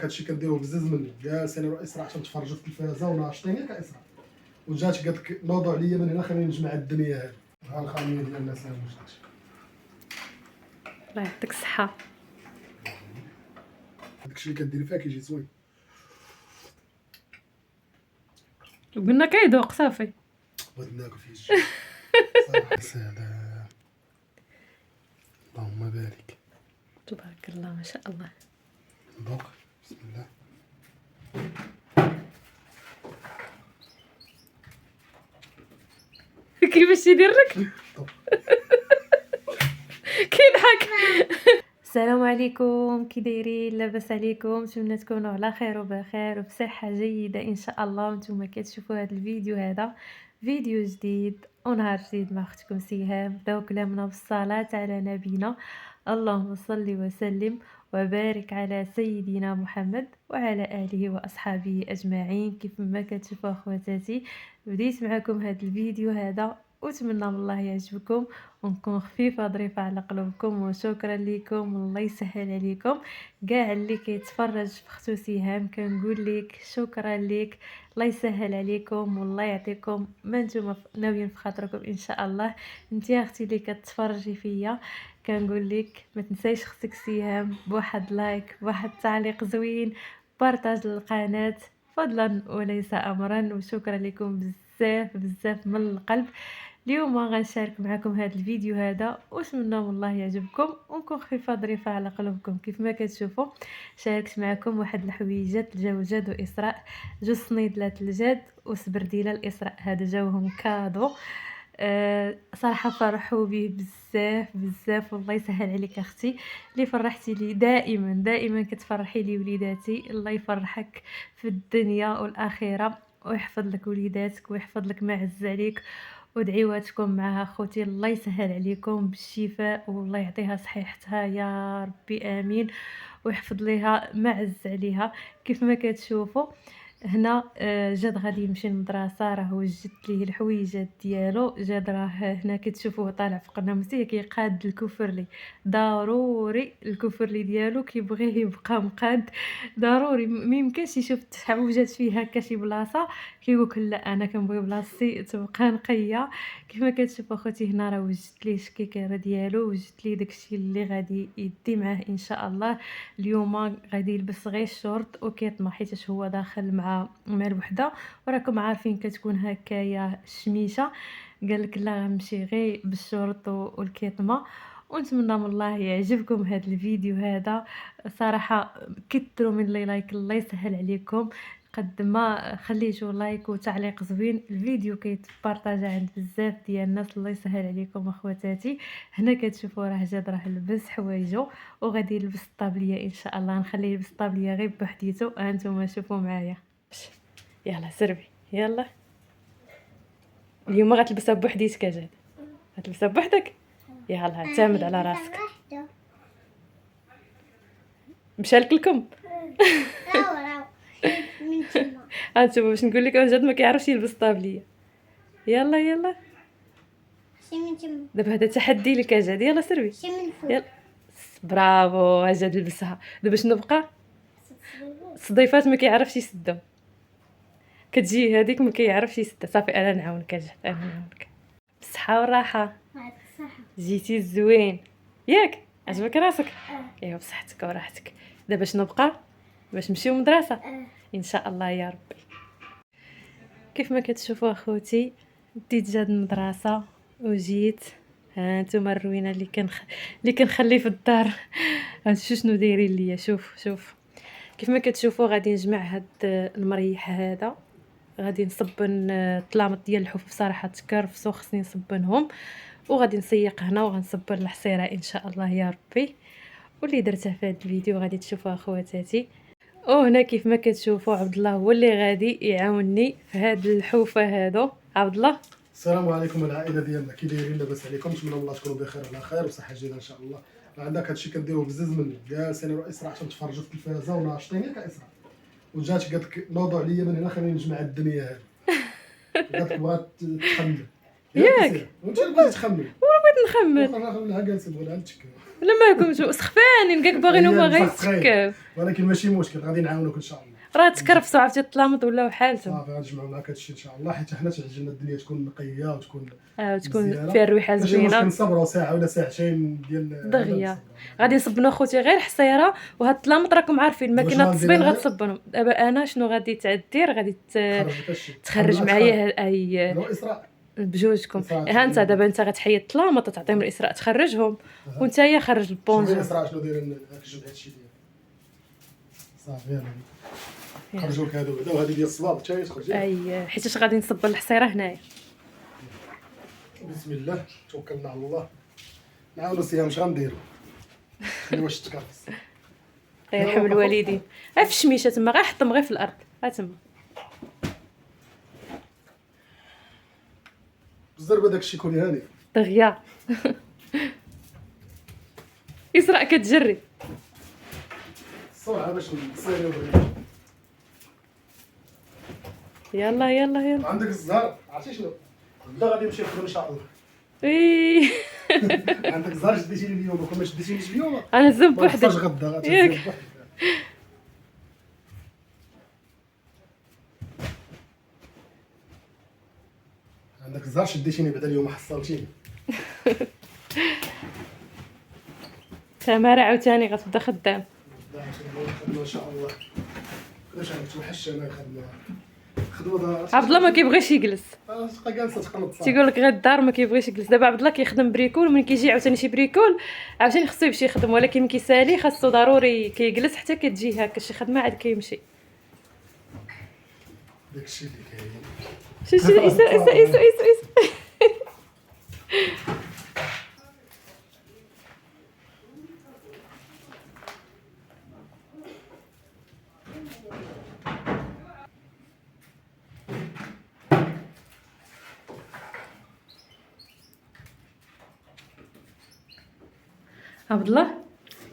هادشي كنديروه بزز منه. جالس انا واسراء عشان تفرجوا في التلفازه وناشطين ياك اسراء، وجات قالت لك نوضوا عليا من هنا خليني نجمع الدنيا هذه. ها الخاميه ديال الناس اللي مشات. الله يعطيك الصحه. داكشي اللي كديري فيها كيجي زوين. قلنا كيذوق صافي. بغيت ناكل فيه الشيء صراحه. سلام، اللهم بارك. تبارك الله ما شاء الله. ذوق بسم الله. كيفاش يدير لك كيضحك. السلام عليكم، كي دايرين؟ لاباس عليكم؟ نتمنى تكونوا على خير وبخير وبصحه جيده ان شاء الله. وانتم كتشوفوا هذا الفيديو، هذا فيديو جديد ونهار جديد مع اختكم سهام. بداو كلامنا بالصلاه على نبينا، اللهم صل وسلم وبارك على سيدنا محمد وعلى اله واصحابه اجمعين. كيف ما كتشوفوا اخواتاتي، بديت معكم هذا الفيديو هذا واتمنى من الله يعجبكم ونكون خفيفه ظريفه على قلوبكم. وشكرا لكم، الله يسهل عليكم كاع اللي كيتفرج في اختو سهام. كنقول لك شكرا لك، الله يسهل عليكم والله يعطيكم ما نتوما ناويين في خاطركم ان شاء الله. انت يا اختي اللي كتفرجي فيا، كنقول لك ما تنسايش اختك سهام بواحد لايك، بواحد تعليق زوين، بارطاج للقناه فضلا وليس امرا. وشكرا لكم بزاف بزاف من القلب. اليوم غنشارك معكم هذا الفيديو هذا واتمنى من الله يعجبكم ونكون خفيفه ظريفه على قلوبكم. كيف ما كتشوفوا شاركت معكم واحد الحويجات جاو جاد واسراء، جوج صنيدلات الجاد وسبرديله الاسراء، هذا جاوهم كادو. صراحه فرحوا به بزاف بزاف، والله يسهل عليك اختي اللي فرحتي لي. دائما دائما كتفرحي لي وليداتي، الله يفرحك في الدنيا والاخره ويحفظ لك وليداتك ويحفظ لك ما عز عليك. ودعيواتكم معها خوتي، الله يسهل عليكم بالشفاء والله يعطيها صحيحتها يا ربي امين، ويحفظ ليها ما عز عليها. كيف ما كتشوفوا هنا جاد غادي يمشي للمدرسه، راه وجدت ليه الحويجات ديالو. جاد راه هنا كتشوفوه طالع في قنامسيه كيقاد الكفرلي، ضروري الكفرلي ديالو كيبغيه يبقى مقاد ضروري. ما يمكنش يشوف الحويجات فيه هكا شي بلاصه كيقول لا انا كنبغي بلاصتي تبقى نقيه. كيما كتشوفوا اخوتي هنا راه وجدت ليه الشكيكه ديالو، وجدت ليه داكشي اللي غادي يدي معاه ان شاء الله. اليوم غادي يلبس غير الشورت وكيطمه حيت هو داخل مع الوحده، وراكم عارفين كتكون هكايا الشميشه. قال لك لا غنمشي غير بالشورت والكيطمه. ونتمنى من الله يعجبكم هذا الفيديو هذا. صراحه كثروا من لي لايك، الله يسهل عليكم. قد ما خليتوا لايك وتعليق زوين الفيديو كيتبارطاجا عند بزاف ديال الناس، الله يسهل عليكم اخواتاتي. هنا كتشوفوا راه جاد راه لبس حوايجو وغادي يلبس الطابليه ان شاء الله. نخليه يلبس الطابليه غير بوحديتو، هانتوما شوفوا معايا. يلا سربي يلا. اليوم غتلبسها بوحديتك يا جاد، غتلبسها بوحدك. يلا اعتمد على راسك. مشالك الكم هانتوما باش نقول لك جاد ما كيعرفش يلبس طابليه. يلا يلا دابا هذا تحدي لك يا جاد. يلا سربي يلا. برافو جاد لبسها. دابا شنو بقى؟ الصديفات ما كيعرفش يسدهم، كتجي هذيك ما كيعرفش يسدها. صافي انا نعاونك يا جاد، انا نعاونك. بالصحه والراحه. جيتي زوين ياك؟ عجبك راسك؟ ايوا بصحتك وراحتك. دابا شنو بقى؟ باش نمشيو المدرسه ان شاء الله يا ربي. كيف ما كتشوفوا اخوتي ديت جاد المدرسه وجيت. ها نتوما الروينه اللي كنخلي في الدار. هادشي شنو دايرين ليا؟ شوف كيف ما كتشوفوا غادي نجمع هاد المريح هذا، غادي نصبن الطلامط ديال الحفوف. صراحه تكرفسوا خصني نصبنهم، وغادي نسيق هنا وغنصبن الحصيره ان شاء الله يا ربي. واللي درتها في هذا الفيديو غادي تشوفوها اخواتاتي. وهنا كيف ما كتشوفوا عبد الله هو اللي غادي يعاونني في هاد الحوفه هادو. عبد الله السلام عليكم العائله ديالنا، كي دايرين؟ لاباس عليكم؟ نتمنى الله تكونوا بخير وعلى خير وصحه جيده ان شاء الله. عندك هادشي كنديروه بزز منه. جالس انا واسراء عشان تفرجوا في التلفازه وناشطين ياك اسراء، وجات قالت لك نوضوا عليا من هنا خليني نجمع الدنيا هذه. قالت لك بغات تخمم ياك؟ وانت اللي بغيتي تخمم. بغيت نخمم. واخا خليها جالسه بغينا نتشكى. لا مالكمش سخفاني نلقاك باغيين هما غير يتكاو، ولكن ماشي مشكل، غادي نعاونوك ان شاء الله. راه تكرفسوا عرفتي الطلامط ولاو حالتهم. صافي غنجمعوا معاك هادشي ان شاء الله، حيت حنا تعجبنا الدنيا تكون نقيه وتكون وتكون مزيانة. فيها الريحه ماشي مشكل زوينه نصبروا ساعه ولا ساعتين ديال دغيا. غادي نصبنوا خوتي غير حصيره، وهاد الطلامط راكم عارفين الماكينه واش التصبين غندير غتصبنهم. دابا انا شنو غادي تعدير، غادي تخرج خرج معايا اي لو اسراء بجوجكم. إسراء ها انت دابا انت غتحيد الطلامط وتعطيهم الاسراء تخرجهم، وانت يا خرج شنو البونجو. اسراء شنو داير هاك الجبد هادشي ديال صافي يلاه خرجوك هادو بعدا، وهادي ديال الصباط حتى هي تخرج. اي حيتاش غادي نصب الحصيره هنايا. بسم الله توكلنا على الله. نعاونوا الصيام اش غنديروا؟ خلي واش تكرفس. الله يرحم الوالدين. ها في الشميشه تما غير حطهم غير في الارض، ها تما بالزربه داك الشيء كوني هاني دغيا. اسراء كتجري الصراحه باش نصيروا بغينا. يلا يلا يلا. عندك الزهر عرفتي شنو؟ غدا غادي نمشي نخدم ان شاء الله. وي عندك الزهر شديتيني اليوم، كون ما شديتينيش اليوم انا زب ما نخسرش بوحدي. غدا غتزيد ياك. بوحدك. عندك الزهر شديتيني بعدا اليوم حصلتيني. تمارا عاوتاني غتبدا خدام. خدمه ان شاء الله. واش عندك توحش انا خدمه عبد الله ما كيبغيش يجلس، تبقى جالسه تقلب صافي. تيقول لك غير الدار ما كيبغيش يجلس. دابا عبد الله كيخدم بريكول، ومن كيجي عاوتاني شي بريكول عاوتاني خصو يمشي يخدم، ولكن من كيسالي خاصو ضروري كيجلس حتى كتجي هكا شي خدمه عاد كيمشي. داكشي اللي كاين. شي إيسو. عبد الله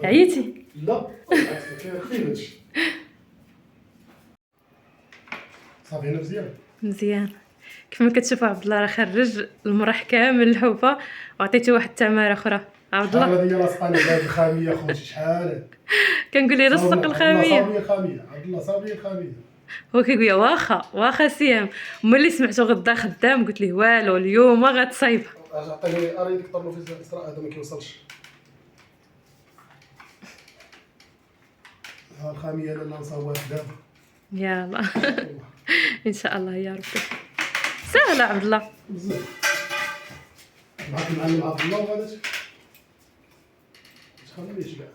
عييتي؟ لا بالعكس كاين خفيف هادشي. صافي هنا مزيان. مزيان. كيف ما كتشوفوا عبد الله راه خرج المرح كامل الحوفه وعطيته واحد التماره اخرى. عبد الله هذه هي لاصقاني بهاد الخاميه خوتي شحال كنقول ليه لصق الخاميه، صافي الخاميه عبد الله صافي الخاميه. هو كيقول لي واخا سيام. ملي سمعتو غدا خدام قلت ليه والو اليوم غتصايبها. عطيني اري ديك الطرنو في الاسراء هذا ما كيوصلش. ها الخاميه لاله نصاوبها دابا. يلا ان شاء الله يا ربي. سهله عبد الله. بزاف معاك المعلم عبد الله وغادي تخليش كاع.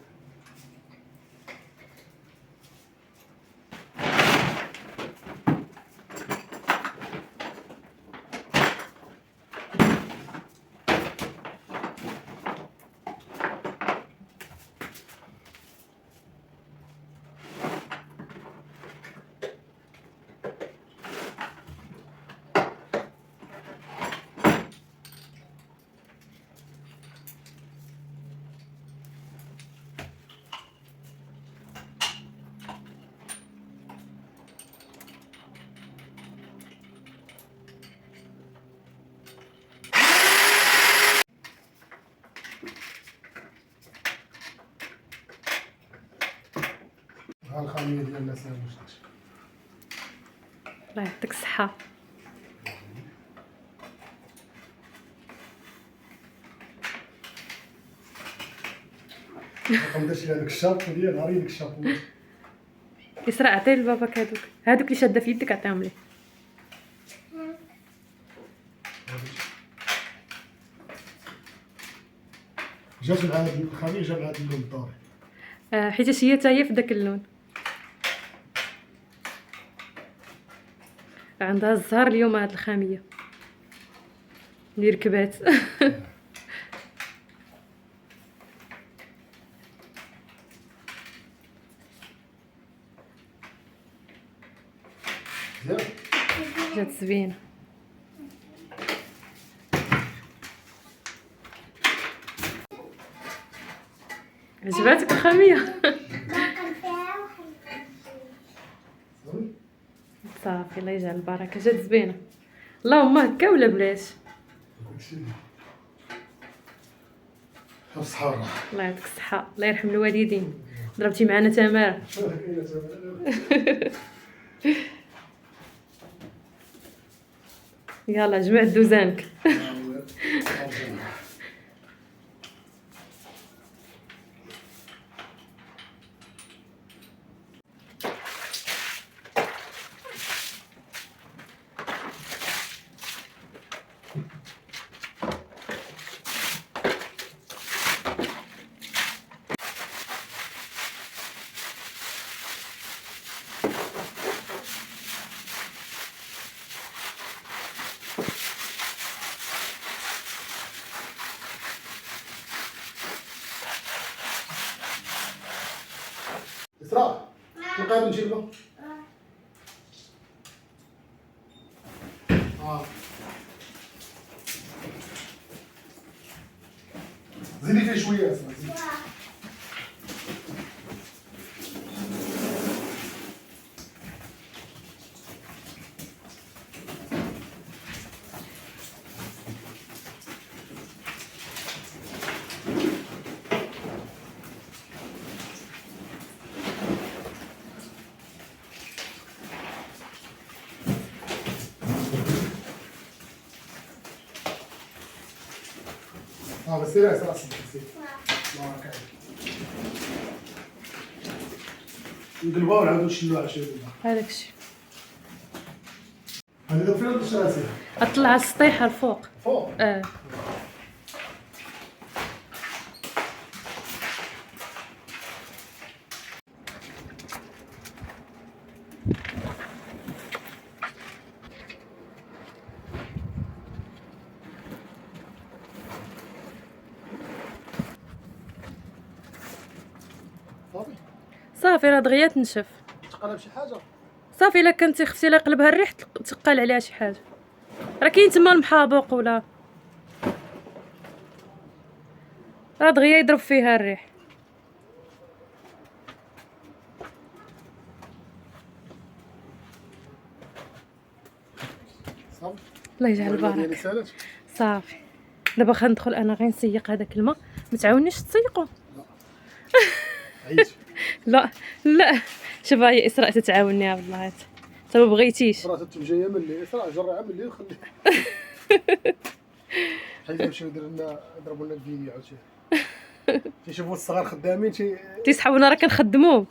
ها الخاميه ديال الناس واش الله يعطيك الصحه. ما درتش هذاك الشاب ديال نهار ديك الشاب. اسراء عطيه لباباك هادوك اللي شاده في يدك عطيهم ليه. جات مع هاد الخاميه جا مع هاد اللون الدوري. حيت هي حتى هي في داك اللون. عندها الزهر اليوم هاد الخاميه اللي ركبات. مزيان جات زوينه. عجباتك الخاميه؟ صافي الله يجعل البركه. جات زوينه اللهم هكا ولا بلاش. بالصحة والراحة. الله يعطيك الصحه، الله يرحم الوالدين. ضربتي معنا تماره. يلا جمع دوزانك. إسراء نقابل نجيب له. زيدي فيه شوية إسراء زيدي. بس يا إسراء صدق بارك عليك. نقلبوها ونعاودو نشلوها شوية. هذاك الشيء هذه دابا فين هاد الشراسي؟ اطلع السطيحه الفوق. فوق. صافي صافي راه دغيا تنشف. تقلب شي حاجة. صافي الا كنتي خفتي لا يقلبها الريح تقال عليها شي حاجه. راه كاين تما المحابق ولا راه دغيا يضرب فيها الريح. صافي الله يجعل البركه. صافي دابا غندخل انا غير نسيق هذاك الماء. ما تعاونيش تسيقوا. عييت. لا لا شوف هي اسراء تتعاوني يا والله انت ما بغيتيش. راه جايه ملي إسراء جرعها ملي وخلي. حيت نمشيو ندير نضربوا لنا الفيديو عاوتاني. تيشوفوا الصغار خدامين تيسحبونا راه كنخدموا.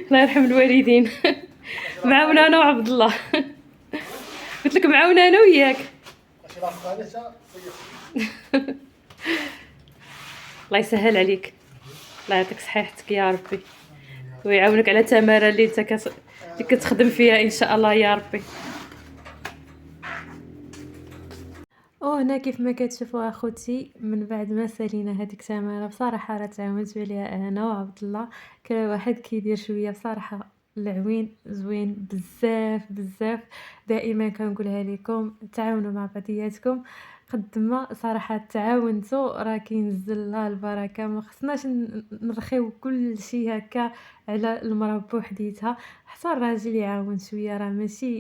الله يرحم الوالدين. معاونا انا وعبد الله. قلت لك معاونا انا وياك. الله يسهل عليك. الله يعطيك صحيحتك يا ربي ويعاونك على التماره اللي انت كتخدم فيها ان شاء الله يا ربي. هنا كيف ما كتشوفوا اخوتي من بعد ما سالينا هذيك التماره بصراحه راه تعاونت عليها انا وعبد الله. كل واحد كيدير شويه بصراحه العوين زوين بزاف بزاف. دائما كنقولها لكم تعاونوا مع بعضياتكم قد ما صراحه تعاونتوا راه كينزل الله البركه. ما خصناش نرخيو كل شيء هكا على المراه بوحديتها. حتى الراجل يعاون شويه راه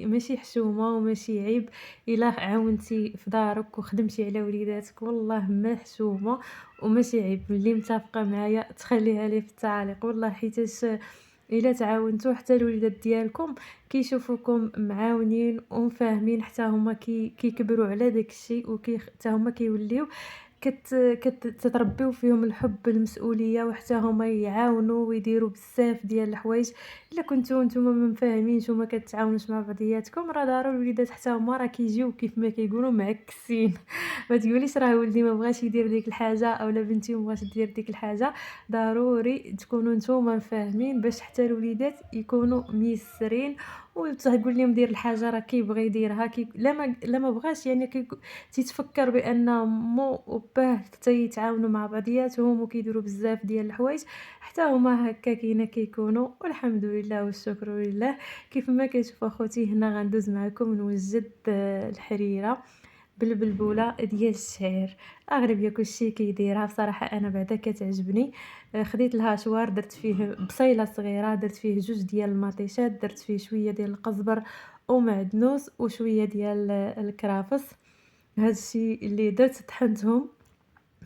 ماشي حشومه وماشي عيب. الا عاونتي في دارك وخدمتي على وليداتك والله ما حشومه وماشي عيب. اللي متفقه معايا تخليها لي في التعاليق والله حيتاش الا تعاونتوا حتى الوليدات ديالكم كيشوفوكم معاونين ومفاهمين، حتى هما كيكبروا على داك الشيء حتى هما كيوليو تتربيو فيهم الحب، المسؤوليه، وحتى هما يعاونوا ويديروا بزاف ديال الحوايج. الا كنتو نتوما ما مفاهمينش وما كتعاونوش مع بعضياتكم، راه ضروري الوليدات حتى هما راه كيجيو كيف ما كيقولوا معكسين. ما تقوليش راه ولدي ما بغاش يدير ديك الحاجه اولا بنتي ما بغاش دير ديك الحاجه. ضروري تكونوا نتوما فاهمين باش حتى الوليدات يكونوا ميسرين، وتقول لهم دير الحاجه راه كيبغي يديرها لا ما بغاش، يعني تيتفكر بان مو وباه حتى يتعاونوا مع بعضياتهم وكيديروا بزاف ديال الحوايج، حتى هما هكاكين كيكونوا. والحمد لله والشكر لله. كيف ما كتشوفوا اخوتي هنا غندوز معكم نوجد الحريره بالبلبوله ديال الشعير. اغلبيه كلشي كيديرها، بصراحه انا بعدا كتعجبني. خديت لها شوار، درت فيه بصيله صغيره، درت فيه جوج ديال المطيشات، درت فيه شويه ديال القزبر ومعدنوس وشويه ديال الكرافس. هادشي اللي درت، طحنتهم.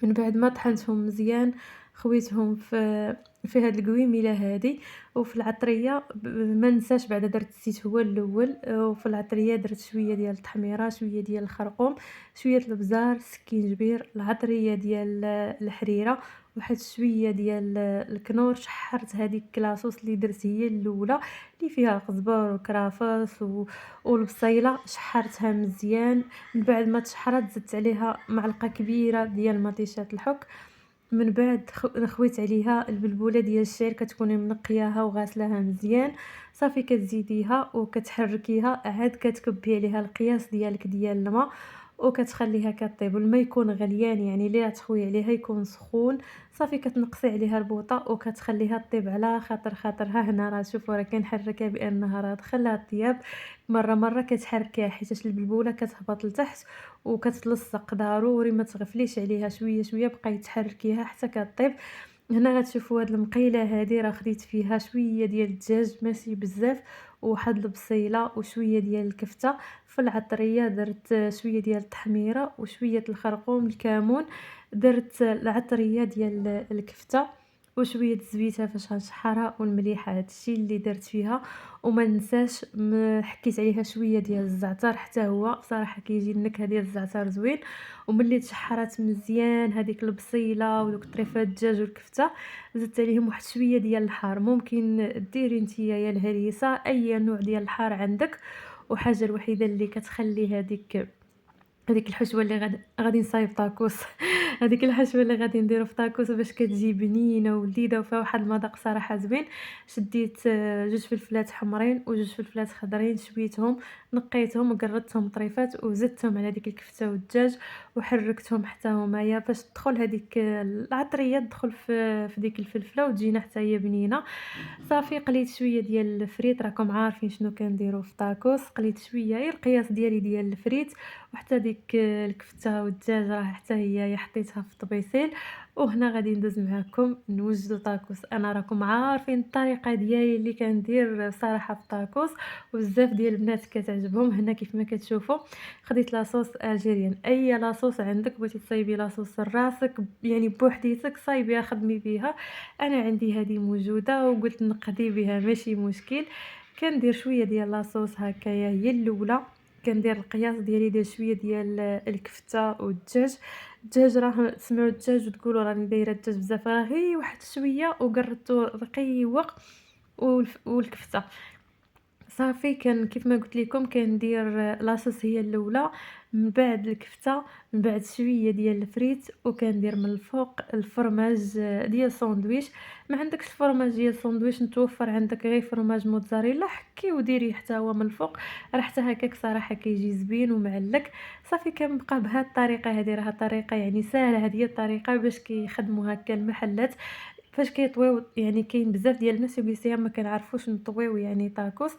من بعد ما طحنتهم مزيان خويتهم في هاد القويميله هادي. وفي العطريه ما ننساش بعدا درت الزيت هو الاول، وفي العطريه درت شويه ديال التحميره، شويه ديال الخرقوم، شويه الابزار، سكينجبير، العطريه ديال الحريره، واحد شويه ديال الكنور. شحرت هذيك لاصوص اللي درت هي الاولى اللي فيها القزبر والكرافس والبصيله، شحرتها مزيان. من بعد ما تشحرات زدت عليها معلقه كبيره ديال مطيشات الحك. من بعد خويت عليها البلبوله ديال الشعير، كتكوني منقياها وغاسلاها مزيان. صافي كتزيديها وكتحركيها، عاد كتكبي عليها القياس ديالك ديال الماء وكتخليها كطيب. والماء يكون غليان، يعني اللي تخوي عليها يكون سخون. صافي كتنقصي عليها البوطه وكتخليها طيب على خاطرها. هنا راه شوفوا راه كنحركها بانها راه دخلها الطياب. مره كتحركيها حيت البلبوله كتهبط لتحت وكتلصق. ضروري ما تغفليش عليها، شويه شويه بقاي تحركيها حتى كطيب. هنا غتشوفوا هاد المقيله هادي راه خديت فيها شويه ديال الدجاج ماشي بزاف، وواحد البصيله وشويه ديال الكفته. في العطريه درت شويه ديال التحميره وشويه الخرقوم، الكمون. درت العطريه ديال الكفته وشويه الزبيته فاش غنشحرها والمليحه. هادشي اللي درت فيها. وما ننساش حكيت عليها شويه ديال الزعتر، حتى هو بصراحه كيجي النكهه ديال الزعتر زوين. وملي تشحرات مزيان هذيك البصيله ودوك طريفات الدجاج والكفته، زدت عليهم واحد شويه ديال الحار. ممكن ديري نتيا يا الهريسه اي نوع ديال الحار عندك. وحاجه الوحيده اللي كتخلي هذيك الحشوه اللي غادي نصايب طاكوس. هذيك الحشوه اللي غادي نديرو في طاكوس باش كتجي بنينه ولذيذه وفيها واحد المذاق صراحه زوين. شديت جوج فلفلات حمرين وجوج فلفلات خضرين، شويتهم، نقيتهم وقردتهم طريفات وزدتهم على ديك الكفته والدجاج وحركتهم حتى همايا باش تدخل هذيك العطريه تدخل في ديك الفلفله وتجينا حتى هي بنينه. صافي قليت شويه ديال الفريت، راكم عارفين شنو كنديروا في طاكوس. قليت شويه غير القياس ديالي ديال الفريت، وحتى ديك الكفته والدجاج راه حتى هي حطيتها في الطبيسيل. وهنا غادي ندوز معكم نوجدوا طاكوس. انا راكم عارفين الطريقه ديالي اللي كندير صراحه في الطاكوس، وبزاف ديال البنات كتعجبهم. هنا كيف ما كتشوفوا خديت لاصوص الجيريان. اي لاصوص عندك بغيتي تصايبي لاصوص راسك يعني بوحديتك صايبيها خدمي بها. انا عندي هذه موجوده وقلت نقضي بها ماشي مشكل. كندير شويه ديال لاصوص هكايا هي الاولى. كندير القياس ديالي ديال شويه ديال الكفته والدجاج. الدجاج راه تسمعوا الدجاج وتقولوا راني دايره الدجاج بزاف، راه غير واحد شويه وقرطو رقيق. والكفته صافي كيف ما قلت لكم كندير لاصوص هي الاولى، من بعد الكفته، من بعد شويه ديال الفريت، وكندير من الفوق الفرماج ديال الساندويش. ما عندكش الفرماج ديال الساندويش متوفر عندك غير فرماج موتزاريلا، حكي وديريه حتى هو من الفوق، راه حتى هكاك صراحه كيجي زبين ومعلك. صافي كنبقى بهاد الطريقه هذه، راه طريقه يعني سهله. هذه هي الطريقه باش كيخدموا هكا المحلات فاش كيطويو. يعني كاين بزاف ديال الناس يبغيو ما كنعرفوش نطويو يعني طاكوس.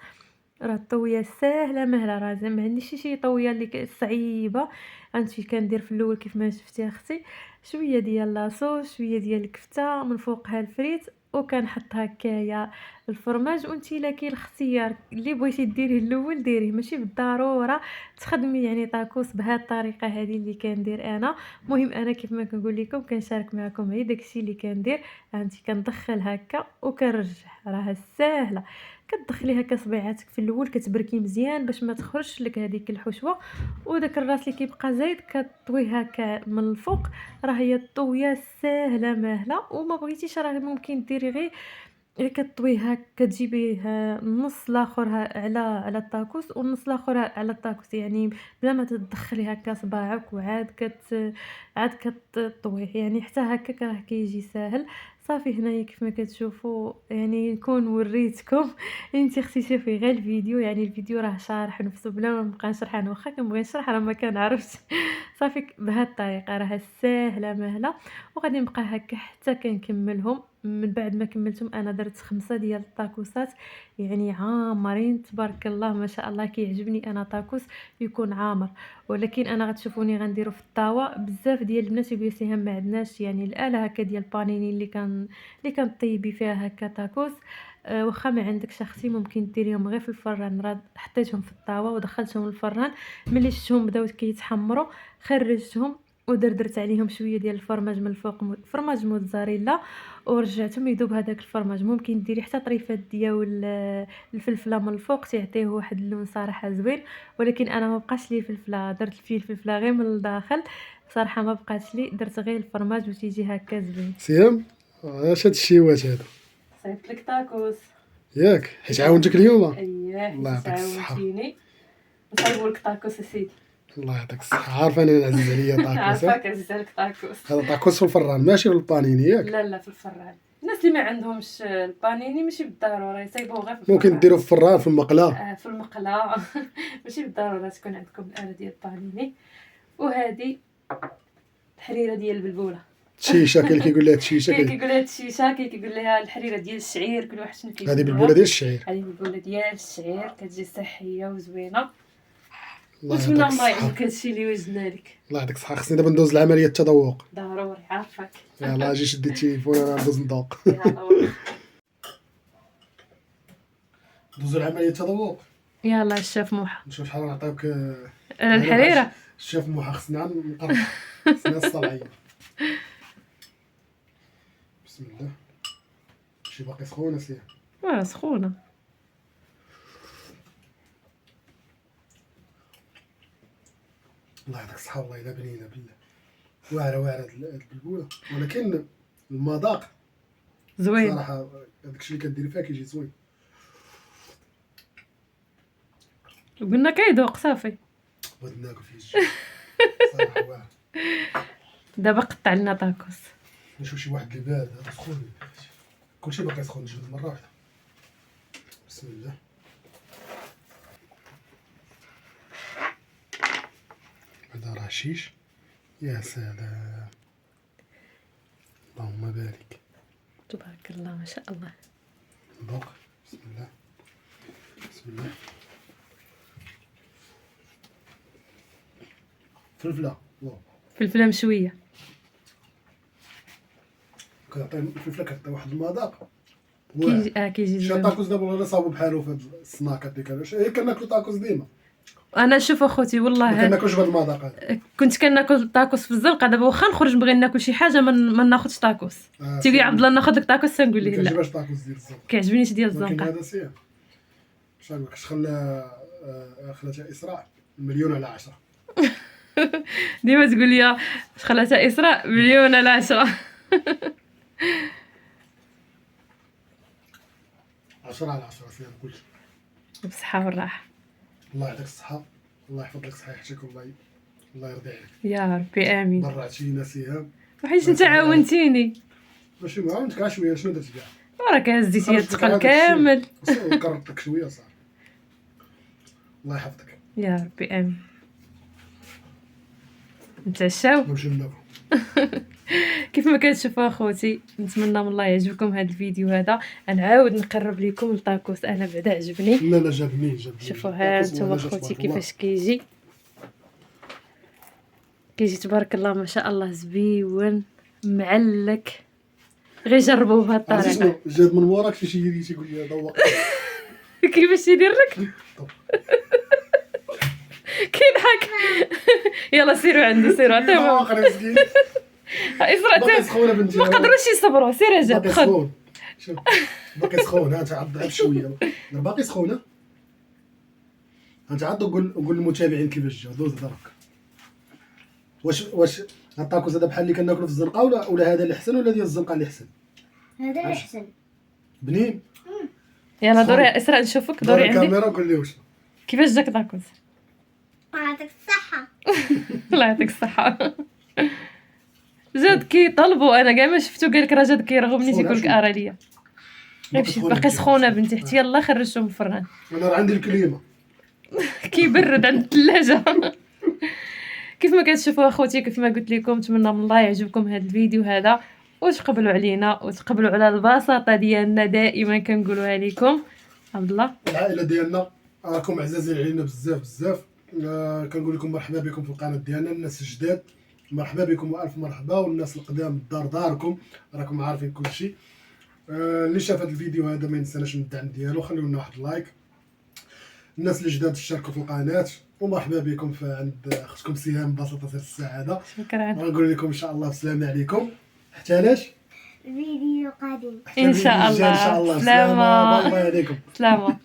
راه الطويه ساهله مهله، راه زعما ما عنديش شي طويه اللي صعيبه. هانتي كندير في الاول كيف ما شفتي اختي شويه ديال لاصوص، شويه ديال الكفته، من فوقها الفريت، وكنحط هكايا الفرماج، وانت الا كاين الاختيار اللي بغيتي ديريه الاول ديريه، ماشي بالضروره تخدمي يعني طاكوس بهاد الطريقه هذه اللي كندير انا. المهم انا كيف ما كنقول لكم كنشارك معكم غير داكشي اللي كندير. هانتي كندخل هكا وكنرجع، راه ساهله. كتدخلي هكا صبيعاتك في الاول كتبركي مزيان باش ما تخرجش لك هذيك الحشوه، وداك الراس اللي كيبقى زايد كطويه هكا من الفوق. راه هي الطويه ساهله ماهله، وما بغيتيش راه ممكن ديري غير كطويه هكا كتجيبيه النص الاخر على الطاكوس والنص الاخر على الطاكوس، يعني بلا ما تدخلي هكا صباعك وعاد عاد كطويه، يعني حتى هكاك راه كيجي ساهل. صافي هنايا كيف ما كتشوفوا يعني نكون وريتكم. انت اختي شوفي غير الفيديو، يعني الفيديو راه شارح نفسه بلا ما نبقى نشرح. انا واخا كنبغي نشرح راه ما كنعرفش. صافي بهاد الطريقه راه ساهله ماهله. وغادي نبقى هكا حتى كنكملهم. من بعد ما كملتهم انا درت 5 ديال الطاكوسات، يعني عامرين تبارك الله ما شاء الله. كيعجبني انا طاكوس يكون عامر، ولكن انا غتشوفوني غنديرو في الطاوه. بزاف ديال البنات يقولوا لي ما عندناش يعني الاله هكا ديال البانيني اللي كنطيبي فيها هكا طاكوس. واخا ما عندكش اختي ممكن ديريهم غير في الفران. راه حطيتهم في الطاوه ودخلتهم الفران، ملي شفتهم بداو كيتحمروا خرجتهم ودرت عليهم شويه ديال الفرماج من الفوق، فرماج موتزاريلا، ورجعتهم يذوب هذاك الفرماج. ممكن ديري حتى طريفات ديال الفلفله من الفوق تيعطيه واحد اللون صراحه زوين، ولكن انا ما بقاش لي فلفله، درت فيه الفلفله غير من الداخل صراحه ما بقاتش لي، درت غير الفرماج وتيجي هكا زوين. سيام اش هاد الشيوات هادو صيفط لك طاكوس ياك حيت عاونتك اليوم. اييه الله يعطيك الصحة. عاونتيني. نصايبوا لك طاكوس اسيدي. الله يعطيك الصحة. عارفة انا عزيز عليا طاكوس. عارفاك عزيز عليك طاكوس. هذا طاكوس في الفران ماشي في البانيني ياك. لا في الفران. الناس اللي ما عندهمش البانيني ماشي بالضروره يصايبوه غير في الفران. ممكن ديروا في الفران في المقله. في المقله. ماشي بالضروره تكون عندكم الاله ديال البانيني. وهذه الحريره ديال البلبوله. تشيشه كاين اللي كيقول لها تشيشه، كاين كيقول لها الشيشه، كاين كيقول لها الحريره ديال الشعير، كل واحد شنو كيقول. هذه بالبوله ديال الشعير. هذه بالبوله ديال الشعير كتجي صحيه وزوينه. الله نتمنى يعطيك الله الصحة. يعجبك هادشي اللي وجدنا لك. الله يعطيك الصحة. خصني دابا ندوز لعملية التذوق. ضروري عارفاك. يلاه اجي شدي التليفون انا ندوز نذوق. ندوزو لعملية التذوق. يلا الشاف موحى نشوف شحال نعطيوك. الحريره. الشاف موحى خصنا نقرب. خصنا الصلاعية. بسم الله. شي باقي سخون اسيا. واه سخونه. الله يعطيك الصحة. والله الا بنينة بالله. واعرة هاد البلبولة، ولكن المذاق زوين صراحة هداكشي اللي كديري فيها كيجي زوين. قلنا كيذوق صافي. بغيت ناكل فيه الجو. صراحة واعر. دابا قطع لنا طاكوس. نشوف شي واحد اللي بارد. هذا سخون كلشي باقي سخون. نجبد مرة واحدة. بسم الله. هذا راه شيش. يا سلام. اللهم بارك. تبارك الله ما شاء الله. نذوق. بسم الله. بسم الله. فلفلة. واو. فلفله مشويه. كتعطي الفلفلة كتعطي واحد المذاق. كيجي شي زوين. طاكوس دابا ولا صاوب بحالو في هاد السناكات اللي كانوا كناكلو طاكوس ديما. انا شوف اخوتي ما والله كناكلوش بهاد المذاق هذا. كنت كناكل طاكوس في الزنقه، دابا واخا نخرج نبغي ناكل شي حاجه ما ناخذش طاكوس. تيقول لي عبد الله ناخذ لك طاكوس تنقول ليه لا كيعجبهاش طاكوس ديال الزنقة. كيعجبنيش ديال ولكن الزنقه. هذا سير. اش غنقول لك خلى خلاتها اسراء 1,000,000/10. ديما تقول لي خلاتها اسراء 1,000,000/10. 10/10 سير كلشي. بصحه والراحه. الله يعطيك الصحة. الله يحفظ لك صحيحتك. الله يرضي عليك. يا ربي امين. برعتينا سيهام. وحيت انت عاونتيني. ماشي ما عاونتك غير شويه. شنو درت كاع؟ وراك هزيتي هاد الثقل كامل. قربت لك شويه صافي. الله يحفظك. يا ربي امين. نتعشاو. نمشيو ناكل. كيف ما كتشوفوا اخوتي نتمنى من الله يعجبكم هذا الفيديو هذا. نعاود نقرب لكم الطاكوس انا بعدا عجبني. لا جابني. شوفوا ها انتم اخوتي كيفاش كيجي تبارك الله ما شاء الله زبيون معلك. غير جربوه بهاد عرفتي الطريقه. شنو جات من موراك شي يجي تيقول لي ذوق. كيفاش يدير لك؟ كيضحك. يلا سيروا عندي، سيروا عطيهم. اخر مسكين اسرع باقي سخونه بنتي. ما قدروش يصبروا. سير اجا باقي خذ. سخون. شوف باقي سخون. ها تعض غير بشويه باقي سخونه. تعض وقول للمتابعين كيفاش جا. دوز درك. واش الطاكوس هذا بحال اللي كناكلو في الزنقه ولا هذا اللي احسن ولا ديال الزنقه اللي احسن؟ هذا احسن. بنين. يلا دوري يا اسراء نشوفك. دوري عندي. الكاميرا قول لي واش كيفاش جاك طاكوس؟ يعطيك الصحة. الله يعطيك الصحه. جاد كيطلبوا، انا كاع ما شفتو قال لك راه جاد كيرغبني تيقول لك ارا ليا. غيمشي باقي سخونه بنتي حتى يلاه خرجتو من الفران. انا راه عندي الكليمه. كيبرد عند الثلاجه. كيف ما كتشوفوا اخوتي، كيف ما قلت لكم، نتمنى من الله يعجبكم هذا الفيديو هذا وتقبلوا علينا وتقبلوا على البساطه ديالنا دائما كنقولوها لكم. عبد الله العائله ديالنا راكم عزازين علينا بزاف بزاف. كنقول لكم مرحبا بكم في القناه ديالنا. الناس الجداد مرحبا بكم والف مرحبا، والناس القدام الدار داركم راكم عارفين كل شيء. اللي شاف هذا الفيديو هذا ما ينساش من الدعم ديالو، خليو لنا واحد اللايك. الناس الجداد اشتركوا في القناه ومرحبا بكم في عند اختكم سهام بساطه السعاده. شكرا. غنقول لكم ان شاء الله السلام عليكم حتى لاش فيديو قادم ان شاء ان شاء الله. الله. سلامه. باي باي عليكم. سلامه.